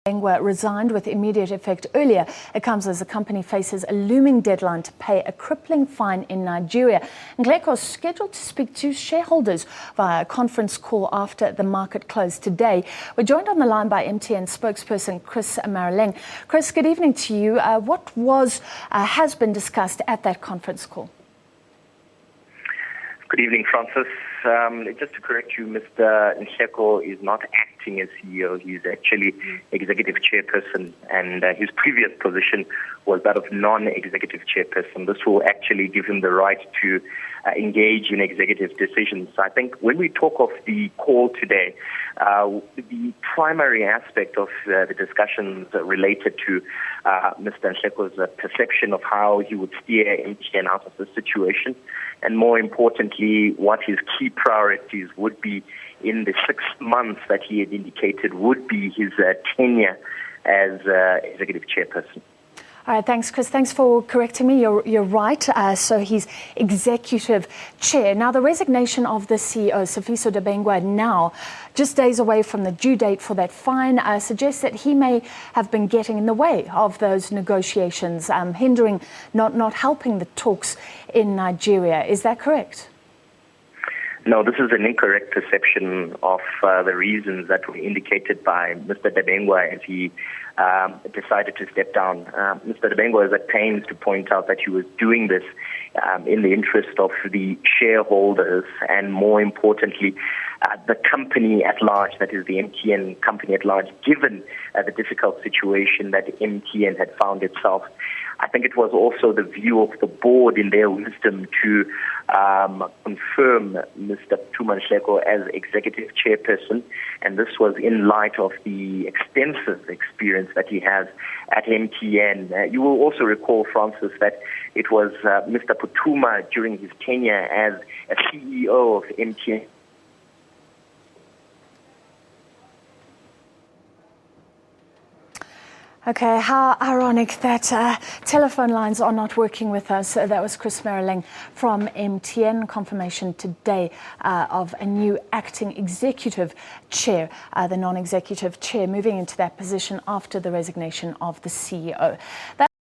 Dabengwo resigned with immediate effect earlier. It comes as the company faces a looming deadline to pay a crippling fine in Nigeria. Nhleko is scheduled to speak to shareholders via a conference call after the market closed today. We're joined on the line by MTN spokesperson Chris Maroleng. Chris, good evening to you. What has been discussed at that conference call? Good evening, Francis. Just to correct you, Mr. Nhleko is not acting as CEO. He's actually executive chairperson, and his previous position was that of non-executive chairperson. This will actually give him the right to engage in executive decisions. I think when we talk of the call today, the primary aspect of the discussions related to Mr. Nhleko's perception of how he would steer MTN out of the situation, and more importantly, what his key priorities would be in the 6 months that he had indicated would be his tenure as executive chairperson. All right, thanks, Chris. Thanks for correcting me. You're right. So he's executive chair. Now, the resignation of the CEO, Sifiso Dabengwo, now just days away from the due date for that fine, suggests that he may have been getting in the way of those negotiations, hindering, not helping the talks in Nigeria. Is that correct? No, this is an incorrect perception of the reasons that were indicated by Mr. Dabengwo as he decided to step down. Mr. Dabengwo is at pains to point out that he was doing this in the interest of the shareholders and, more importantly, the company at large, that is the MTN company at large, given the difficult situation that MTN had found itself. I think it was also the view of the board in their wisdom to confirm Mr. Phuthuma Nhleko as executive chairperson, and this was in light of the extensive experience that he has at MTN. You will also recall, Francis, that it was Mr. Phuthuma during his tenure as a CEO of MTN. Okay, how ironic that telephone lines are not working with us. That was Chris Maroleng from MTN. Confirmation today of a new acting executive chair, the non-executive chair, moving into that position after the resignation of the CEO.